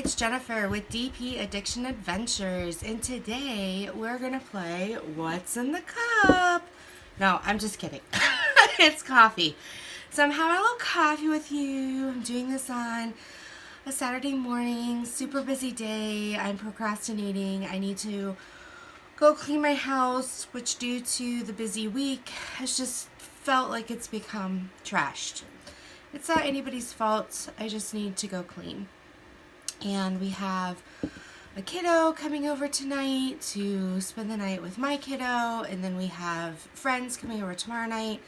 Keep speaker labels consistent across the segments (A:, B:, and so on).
A: it's Jennifer with DP Addiction Adventures, and today we're gonna play What's in the Cup? No, I'm just kidding. It's coffee. So I'm having a little coffee with you. I'm doing this on a Saturday morning, super busy day. I'm procrastinating. I need to go clean my house, which due to the busy week has just felt like it's become trashed. It's not anybody's fault. I just need to go clean. And we have a kiddo coming over tonight to spend the night with my kiddo, and then we have friends coming over tomorrow night.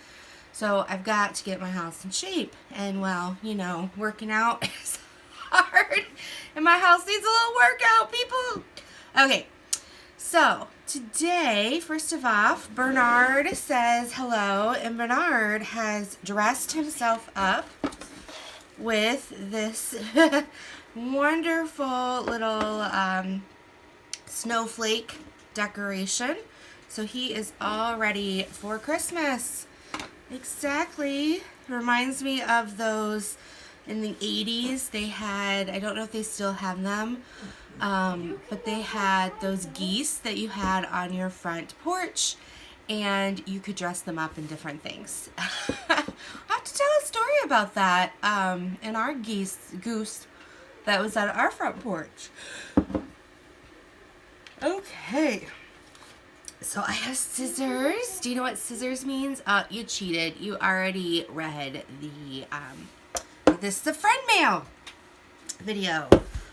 A: So I've got to get my house in shape. And well, you know, working out is hard, and my house needs a little workout, people. Okay, so today, first of all, Bernard says hello, and Bernard has dressed himself up with this wonderful little snowflake decoration. So he is all ready for Christmas. Exactly. Reminds me of those in the 80s. They had, I don't know if they still have them, but they had those geese that you had on your front porch, and you could dress them up in different things. I have to tell a story about that, and our goose that was at our front porch. Okay. So I have scissors. Do you know what scissors means? You cheated. You already read the, this is the friend mail video.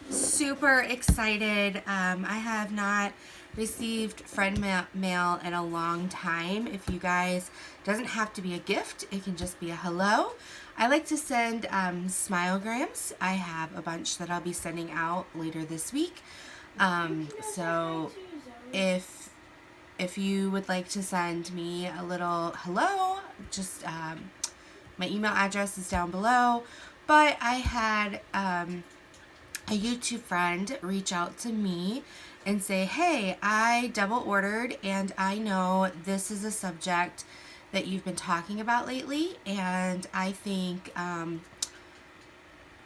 A: Super excited. I have not received friend mail in a long time. If you guys, doesn't have to be a gift. It can just be a hello. I like to send smilegrams. I have a bunch that I'll be sending out later this week. So if you would like to send me a little hello, just my email address is down below. But I had a YouTube friend reach out to me and say, hey, I double ordered, and I know this is a subject that you've been talking about lately, and I think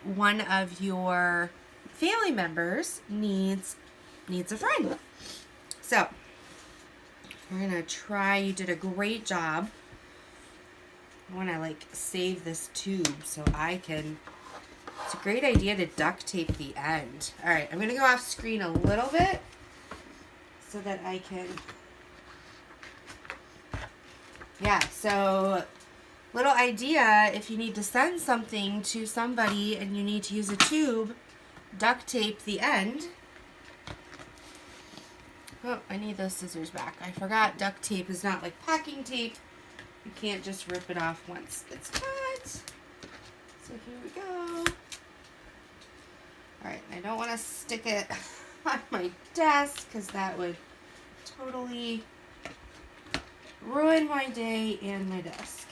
A: one of your family members needs a friend. So we're gonna try. You did a great job. I want to like save this tube so I can. It's a great idea to duct tape the end. All right, I'm gonna go off screen a little bit so that I can. Yeah, so little idea, if you need to send something to somebody and you need to use a tube, duct tape the end. Oh, I need those scissors back. I forgot duct tape is not like packing tape. You can't just rip it off once it's cut. So here we go. Alright, I don't want to stick it on my desk because that would totally ruin my day and my desk.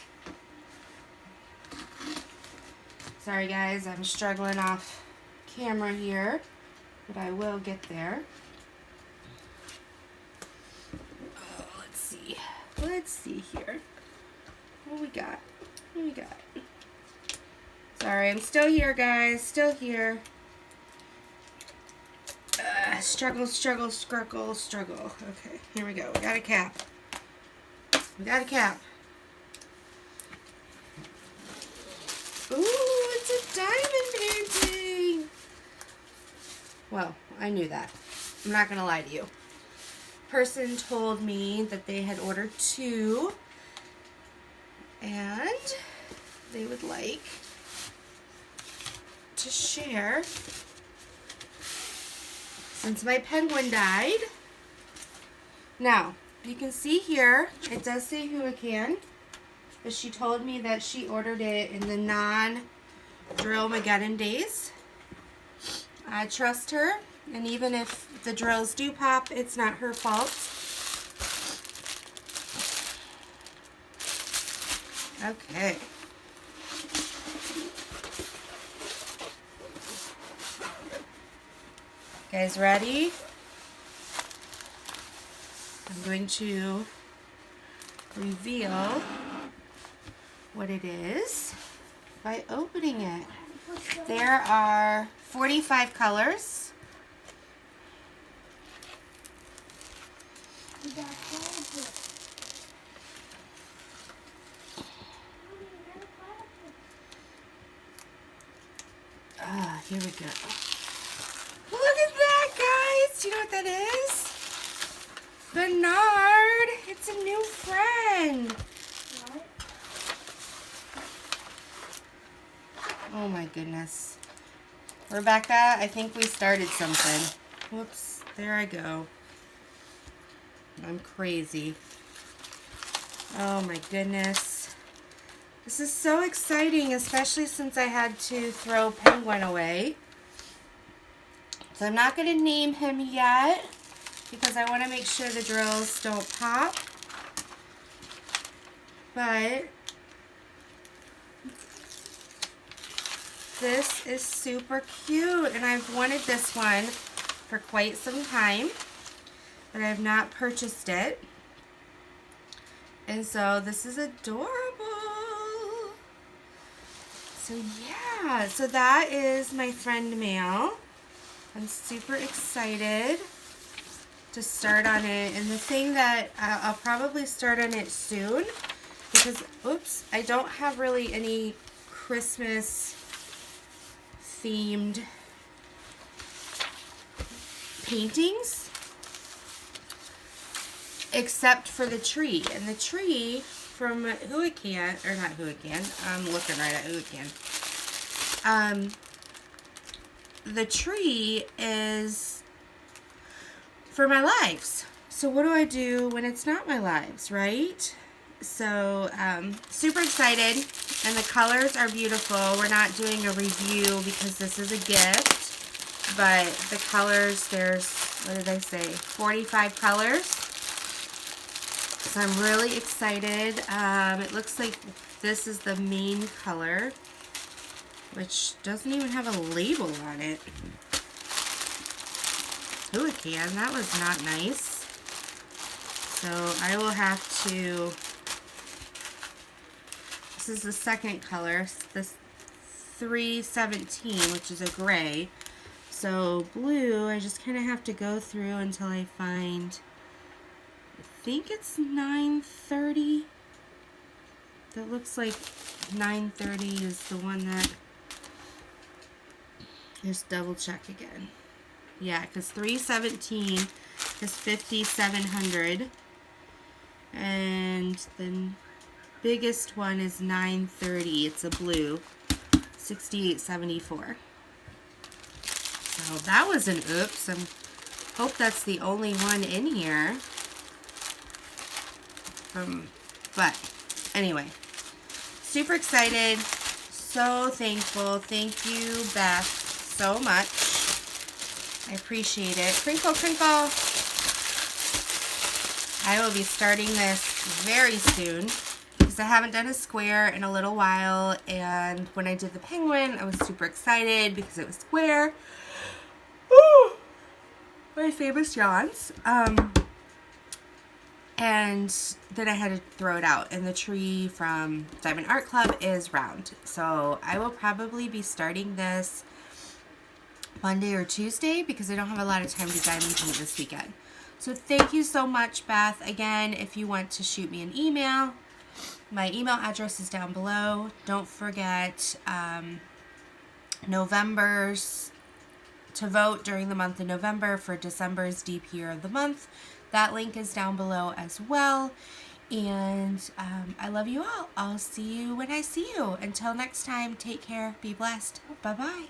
A: Sorry guys, I'm struggling off camera here, but I will get there. Oh, let's see here. What we got? What we got? Sorry, I'm still here, guys. Still here. Struggle. Okay, here we go. We got a cap. Ooh, it's a diamond painting. Well, I knew that. I'm not going to lie to you. Person told me that they had ordered 2 and they would like to share. Since my penguin died. Now, you can see here, it does say Hurricane, but she told me that she ordered it in the non-Drill-Mageddon days. I trust her, and even if the drills do pop, it's not her fault. Okay. Guys, ready? I'm going to reveal what it is by opening it. There are 45 colors. Here we go. Look at that, guys. Do you know what that is? Bernard. It's a new friend. What? Oh my goodness. Rebecca, I think we started something. Whoops. There I go. I'm crazy. Oh my goodness. This is so exciting, especially since I had to throw Penguin away. So I'm not going to name him yet because I want to make sure the drills don't pop. But this is super cute, and I've wanted this one for quite some time, but I have not purchased it. And so this is adorable. So yeah, so that is my friend mail. I'm super excited to start on it. And the thing that I'll probably start on it soon because, oops, I don't have really any Christmas themed paintings except for the tree. And the tree from Who It Can, or not Who It Can, I'm looking right at Who It Can. The tree is for my lives. So what do I do when it's not my lives, right? So super excited, and the colors are beautiful. We're not doing a review because this is a gift, but the colors, there's, what did I say, 45 colors. So I'm really excited. It looks like this is the main color, which doesn't even have a label on it. Ooh, it can. That was not nice. So I will have to, this is the second color, this 317, which is a gray. So blue, I just kind of have to go through until I find, I think it's 930. That looks like 930 is the one that, just double check again. Yeah, because 317 is 5,700. And the biggest one is 930. It's a blue, 6,874. So that was an oops. I hope that's the only one in here. But anyway, super excited, so thankful. Thank you, Beth, so much. I appreciate it. Crinkle, crinkle. I will be starting this very soon because I haven't done a square in a little while, and when I did the penguin, I was super excited because it was square. Ooh, my famous yawns. And then I had to throw it out, and the tree from Diamond Art Club is round. So I will probably be starting this Monday or Tuesday because I don't have a lot of time to diamond paint this weekend. So thank you so much, Beth. Again, if you want to shoot me an email, my email address is down below. Don't forget November's, to vote during the month of November for December's DPR of the month. That link is down below as well. And I love you all. I'll see you when I see you. Until next time, take care. Be blessed. Bye-bye.